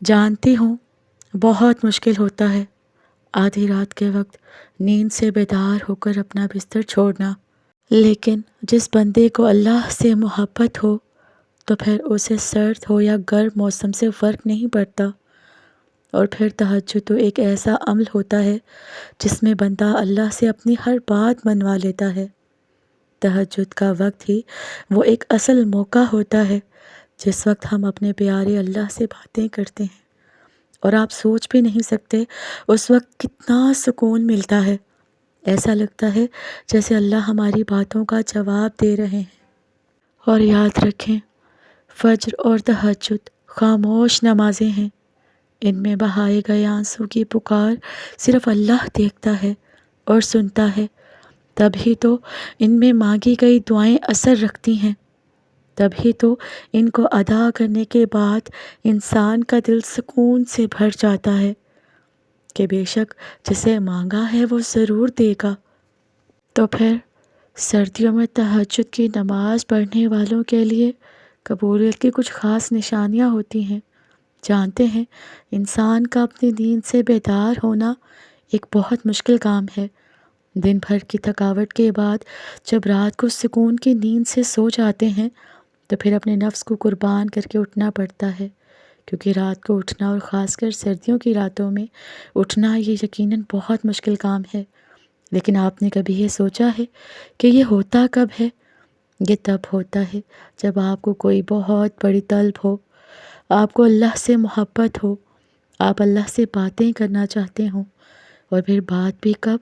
جانتی ہوں بہت مشکل ہوتا ہے آدھی رات کے وقت نیند سے بیدار ہو کر اپنا بستر چھوڑنا، لیکن جس بندے کو اللہ سے محبت ہو تو پھر اسے سرد ہو یا گرم موسم سے فرق نہیں پڑتا۔ اور پھر تہجد تو ایک ایسا عمل ہوتا ہے جس میں بندہ اللہ سے اپنی ہر بات منوا لیتا ہے۔ تہجد کا وقت ہی وہ ایک اصل موقع ہوتا ہے جس وقت ہم اپنے پیارے اللہ سے باتیں کرتے ہیں، اور آپ سوچ بھی نہیں سکتے اس وقت کتنا سکون ملتا ہے۔ ایسا لگتا ہے جیسے اللہ ہماری باتوں کا جواب دے رہے ہیں۔ اور یاد رکھیں، فجر اور تہجد خاموش نمازیں ہیں، ان میں بہائے گئے آنسو کی پکار صرف اللہ دیکھتا ہے اور سنتا ہے، تبھی تو ان میں مانگی گئی دعائیں اثر رکھتی ہیں، تبھی تو ان کو ادا کرنے کے بعد انسان کا دل سکون سے بھر جاتا ہے کہ بے شک جسے مانگا ہے وہ ضرور دے گا۔ تو پھر سردیوں میں تہجد کی نماز پڑھنے والوں کے لیے قبولیت کی کچھ خاص نشانیاں ہوتی ہیں۔ جانتے ہیں، انسان کا اپنی نیند سے بیدار ہونا ایک بہت مشکل کام ہے۔ دن بھر کی تھکاوٹ کے بعد جب رات کو سکون کی نیند سے سو جاتے ہیں تو پھر اپنے نفس کو قربان کر کے اٹھنا پڑتا ہے، کیونکہ رات کو اٹھنا اور خاص کر سردیوں کی راتوں میں اٹھنا یہ یقیناً بہت مشکل کام ہے۔ لیکن آپ نے کبھی یہ سوچا ہے کہ یہ ہوتا کب ہے؟ یہ تب ہوتا ہے جب آپ کو کوئی بہت بڑی طلب ہو، آپ کو اللہ سے محبت ہو، آپ اللہ سے باتیں کرنا چاہتے ہوں، اور پھر بات بھی کب؟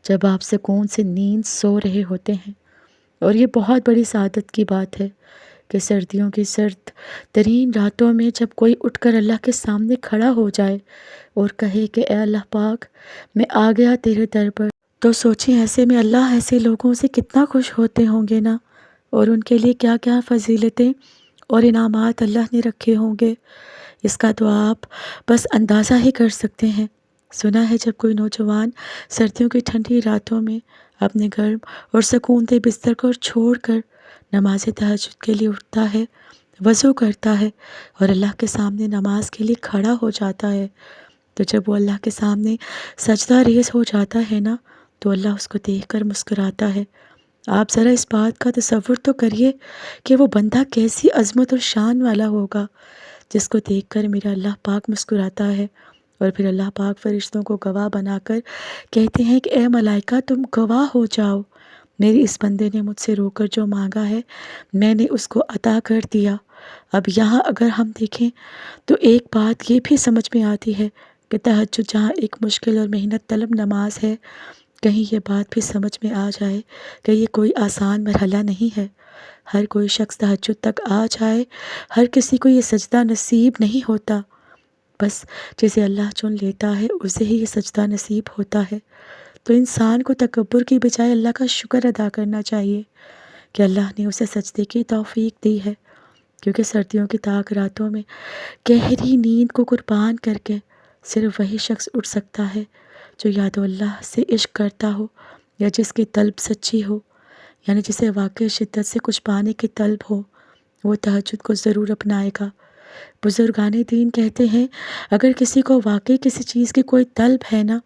جب آپ سکون سے نیند سو رہے ہوتے ہیں۔ اور یہ بہت بڑی سعادت کی بات ہے کہ سردیوں کی سرد ترین راتوں میں جب کوئی اٹھ کر اللہ کے سامنے کھڑا ہو جائے اور کہے کہ اے اللہ پاک، میں آ گیا تیرے در پر، تو سوچیں ایسے میں اللہ ایسے لوگوں سے کتنا خوش ہوتے ہوں گے نا، اور ان کے لیے کیا کیا فضیلتیں اور انعامات اللہ نے رکھے ہوں گے، اس کا تو آپ بس اندازہ ہی کر سکتے ہیں۔ سنا ہے جب کوئی نوجوان سردیوں کی ٹھنڈی راتوں میں اپنے گرم اور سکون دہ بستر کو چھوڑ کر نماز تہجد کے لیے اٹھتا ہے، وضو کرتا ہے اور اللہ کے سامنے نماز کے لیے کھڑا ہو جاتا ہے، تو جب وہ اللہ کے سامنے سجدہ ریز ہو جاتا ہے نا، تو اللہ اس کو دیکھ کر مسکراتا ہے۔ آپ ذرا اس بات کا تصور تو کریے کہ وہ بندہ کیسی عظمت اور شان والا ہوگا جس کو دیکھ کر میرا اللہ پاک مسکراتا ہے، اور پھر اللہ پاک فرشتوں کو گواہ بنا کر کہتے ہیں کہ اے ملائکہ، تم گواہ ہو جاؤ، میرے اس بندے نے مجھ سے رو کر جو مانگا ہے میں نے اس کو عطا کر دیا۔ اب یہاں اگر ہم دیکھیں تو ایک بات یہ بھی سمجھ میں آتی ہے کہ تہجد جہاں ایک مشکل اور محنت طلب نماز ہے، کہیں یہ بات بھی سمجھ میں آ جائے کہ یہ کوئی آسان مرحلہ نہیں ہے۔ ہر کوئی شخص تہجد تک آ جائے، ہر کسی کو یہ سجدہ نصیب نہیں ہوتا، بس جسے اللہ چن لیتا ہے اسے ہی یہ سجدہ نصیب ہوتا ہے۔ تو انسان کو تکبر کی بجائے اللہ کا شکر ادا کرنا چاہیے کہ اللہ نے اسے سجدے کی توفیق دی ہے، کیونکہ سردیوں کی تاک راتوں میں گہری نیند کو قربان کر کے صرف وہی شخص اٹھ سکتا ہے جو یا تو اللہ سے عشق کرتا ہو یا جس کی طلب سچی ہو، یعنی جسے واقعی شدت سے کچھ پانے کی طلب ہو، وہ تہجد کو ضرور اپنائے گا۔ بزرگان دین کہتے ہیں اگر کسی کو واقعی کسی چیز کی کوئی طلب ہے نا،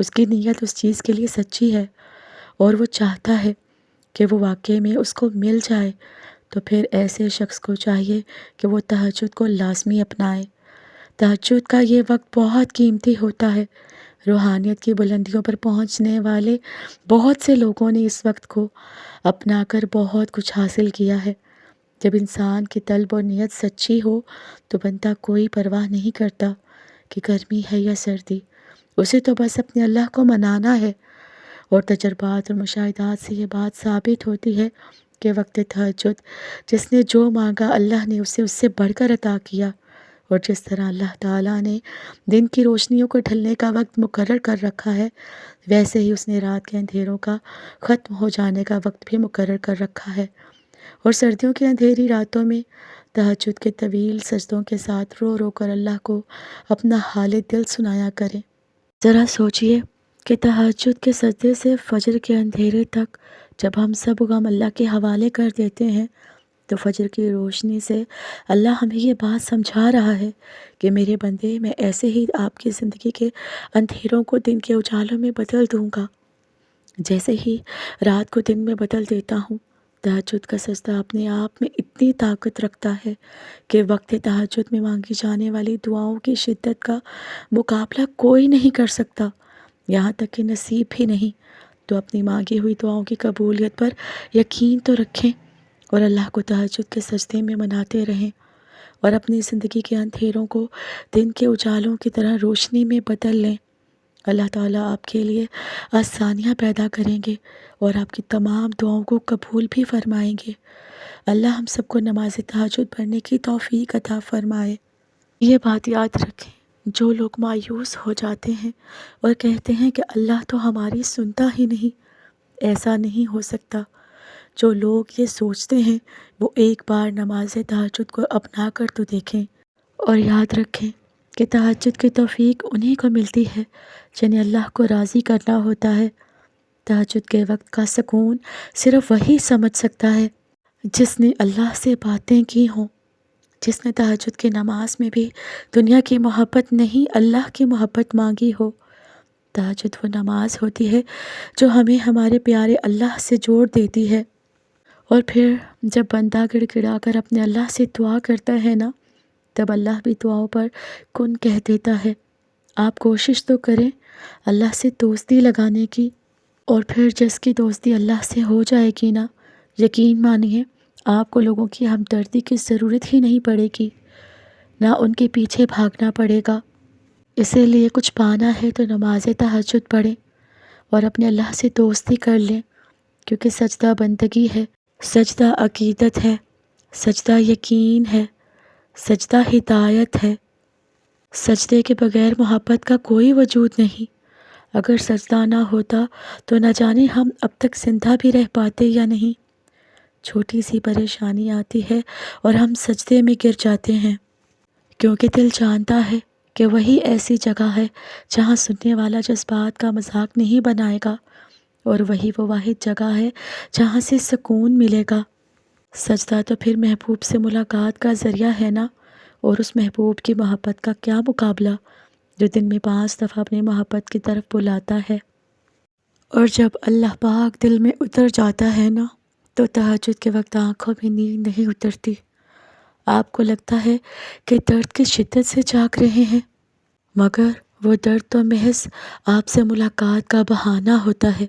اس کی نیت اس چیز کے لیے سچی ہے اور وہ چاہتا ہے کہ وہ واقعی میں اس کو مل جائے، تو پھر ایسے شخص کو چاہیے کہ وہ تہجد کو لازمی اپنائے۔ تہجد کا یہ وقت بہت قیمتی ہوتا ہے۔ روحانیت کی بلندیوں پر پہنچنے والے بہت سے لوگوں نے اس وقت کو اپنا کر بہت کچھ حاصل کیا ہے۔ جب انسان کی طلب اور نیت سچی ہو تو بندہ کوئی پرواہ نہیں کرتا کہ گرمی ہے یا سردی، اسے تو بس اپنے اللہ کو منانا ہے۔ اور تجربات اور مشاہدات سے یہ بات ثابت ہوتی ہے کہ وقت تہجد جس نے جو مانگا اللہ نے اسے اس سے بڑھ کر عطا کیا، اور جس طرح اللہ تعالیٰ نے دن کی روشنیوں کو ڈھلنے کا وقت مقرر کر رکھا ہے، ویسے ہی اس نے رات کے اندھیروں کا ختم ہو جانے کا وقت بھی مقرر کر رکھا ہے۔ اور سردیوں کی اندھیری راتوں میں تہجد کے طویل سجدوں کے ساتھ رو رو کر اللہ کو اپنا حال دل سنایا کریں۔ ذرا سوچئے کہ تہجد کے سجدے سے فجر کے اندھیرے تک جب ہم سب غم اللہ کے حوالے کر دیتے ہیں تو فجر کی روشنی سے اللہ ہمیں یہ بات سمجھا رہا ہے کہ میرے بندے، میں ایسے ہی آپ کی زندگی کے اندھیروں کو دن کے اجالوں میں بدل دوں گا، جیسے ہی رات کو دن میں بدل دیتا ہوں۔ تہجد کا سجدہ اپنے آپ میں اتنی طاقت رکھتا ہے کہ وقت تہجد میں مانگی جانے والی دعاؤں کی شدت کا مقابلہ کوئی نہیں کر سکتا، یہاں تک کہ نصیب بھی نہیں۔ تو اپنی مانگی ہوئی دعاؤں کی قبولیت پر یقین تو رکھیں، اور اللہ کو تہجد کے سجدے میں مناتے رہیں، اور اپنی زندگی کے اندھیروں کو دن کے اجالوں کی طرح روشنی میں بدل لیں۔ اللہ تعالیٰ آپ کے لیے آسانیاں پیدا کریں گے اور آپ کی تمام دعاؤں کو قبول بھی فرمائیں گے۔ اللہ ہم سب کو نماز تہجد پڑھنے کی توفیق عطا فرمائے۔ یہ بات یاد رکھیں، جو لوگ مایوس ہو جاتے ہیں اور کہتے ہیں کہ اللہ تو ہماری سنتا ہی نہیں، ایسا نہیں ہو سکتا۔ جو لوگ یہ سوچتے ہیں وہ ایک بار نماز تہجد کو اپنا کر تو دیکھیں، اور یاد رکھیں کہ تہجد کی توفیق انہی کو ملتی ہے جنہیں اللہ کو راضی کرنا ہوتا ہے۔ تہجد کے وقت کا سکون صرف وہی سمجھ سکتا ہے جس نے اللہ سے باتیں کی ہوں، جس نے تہجد کی نماز میں بھی دنیا کی محبت نہیں، اللہ کی محبت مانگی ہو۔ تہجد وہ نماز ہوتی ہے جو ہمیں ہمارے پیارے اللہ سے جوڑ دیتی ہے، اور پھر جب بندہ گڑ گڑا کر اپنے اللہ سے دعا کرتا ہے نا، تب اللہ بھی دعاؤں پر کن کہہ دیتا ہے۔ آپ کوشش تو کریں اللہ سے دوستی لگانے کی، اور پھر جس کی دوستی اللہ سے ہو جائے گی نا، یقین مانیے آپ کو لوگوں کی ہمدردی کی ضرورت ہی نہیں پڑے گی، نہ ان کے پیچھے بھاگنا پڑے گا۔ اسی لیے کچھ پانا ہے تو نماز تہجد پڑھیں اور اپنے اللہ سے دوستی کر لیں، کیونکہ سجدہ بندگی ہے، سجدہ عقیدت ہے، سجدہ یقین ہے، سجدہ ہدایت ہے۔ سجدے کے بغیر محبت کا کوئی وجود نہیں۔ اگر سجدہ نہ ہوتا تو نہ جانے ہم اب تک زندہ بھی رہ پاتے یا نہیں۔ چھوٹی سی پریشانی آتی ہے اور ہم سجدے میں گر جاتے ہیں، کیونکہ دل جانتا ہے کہ وہی ایسی جگہ ہے جہاں سننے والا جذبات کا مذاق نہیں بنائے گا، اور وہی وہ واحد جگہ ہے جہاں سے سکون ملے گا۔ سجدہ تو پھر محبوب سے ملاقات کا ذریعہ ہے نا، اور اس محبوب کی محبت کا کیا مقابلہ جو دن میں 5 دفعہ اپنی محبت کی طرف بلاتا ہے۔ اور جب اللہ پاک دل میں اتر جاتا ہے نا، تو تہجد کے وقت آنکھوں میں نیند نہیں اترتی۔ آپ کو لگتا ہے کہ درد کی شدت سے جاگ رہے ہیں، مگر وہ درد تو محض آپ سے ملاقات کا بہانہ ہوتا ہے۔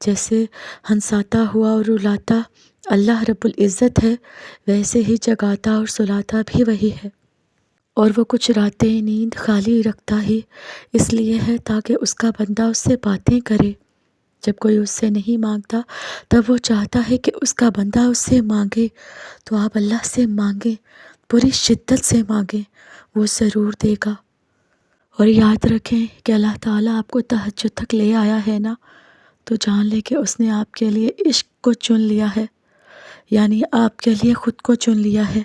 جیسے ہنساتا ہوا اور رلاتا اللہ رب العزت ہے، ویسے ہی جگاتا اور سلاتا بھی وہی ہے، اور وہ کچھ راتیں نیند خالی رکھتا ہی اس لیے ہے تاکہ اس کا بندہ اس سے باتیں کرے۔ جب کوئی اس سے نہیں مانگتا تب وہ چاہتا ہے کہ اس کا بندہ اس سے مانگے، تو آپ اللہ سے مانگیں، پوری شدت سے مانگیں، وہ ضرور دے گا۔ اور یاد رکھیں کہ اللہ تعالیٰ آپ کو تہجد تک لے آیا ہے نا، تو جان لے کہ اس نے آپ کے لیے عشق کو چن لیا ہے، یعنی آپ کے لیے خود کو چن لیا ہے،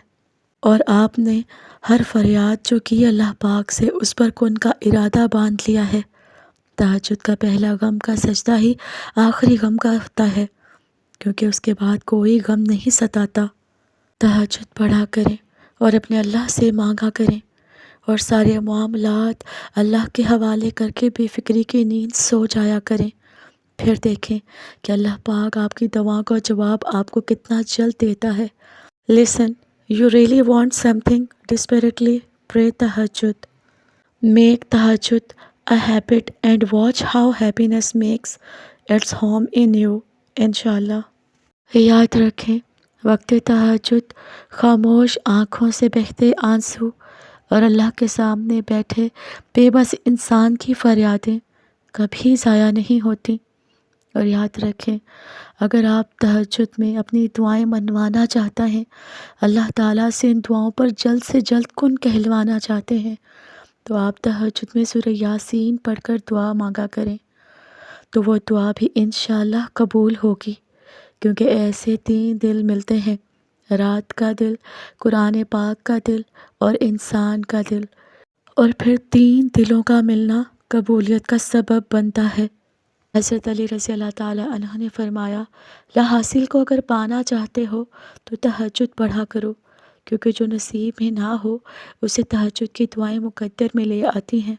اور آپ نے ہر فریاد جو کی اللہ پاک سے، اس پر کن کا ارادہ باندھ لیا ہے۔ تہجد کا پہلا غم کا سجدہ ہی آخری غم کا ہوتا ہے، کیونکہ اس کے بعد کوئی غم نہیں ستاتا۔ تہجد پڑھا کریں اور اپنے اللہ سے مانگا کریں، اور سارے معاملات اللہ کے حوالے کر کے بے فکری کی نیند سو جایا کریں۔ پھر دیکھیں کہ اللہ پاک آپ کی دعاؤں کا جواب آپ کو کتنا جلد دیتا ہے۔ Listen, you really want something desperately, pray tahajjud. Make tahajjud a habit and watch how happiness makes its home in you, انشاءاللہ۔ یاد رکھیں، وقت تہجد خاموش آنکھوں سے بہتے آنسو اور اللہ کے سامنے بیٹھے بے بس انسان کی فریادیں کبھی ضائع نہیں ہوتی۔ اور یاد رکھیں، اگر آپ تہجد میں اپنی دعائیں منوانا چاہتا ہیں، اللہ تعالیٰ سے ان دعاؤں پر جلد سے جلد کن کہلوانا چاہتے ہیں، تو آپ تہجد میں سورہ یاسین پڑھ کر دعا مانگا کریں، تو وہ دعا بھی انشاءاللہ قبول ہوگی، کیونکہ ایسے 3 دل ملتے ہیں، رات کا دل، قرآن پاک کا دل اور انسان کا دل، اور پھر 3 دلوں کا ملنا قبولیت کا سبب بنتا ہے۔ حضرت علی رضی اللہ تعالیٰ عنہ نے فرمایا، لا حاصل کو اگر پانا چاہتے ہو تو تہجد پڑھا کرو، کیونکہ جو نصیب میں نہ ہو اسے تہجد کی دعائیں مقدر میں لے آتی ہیں۔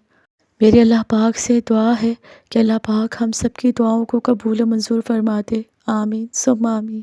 میری اللہ پاک سے دعا ہے کہ اللہ پاک ہم سب کی دعاؤں کو قبول و منظور فرما دے، آمین ثم آمین۔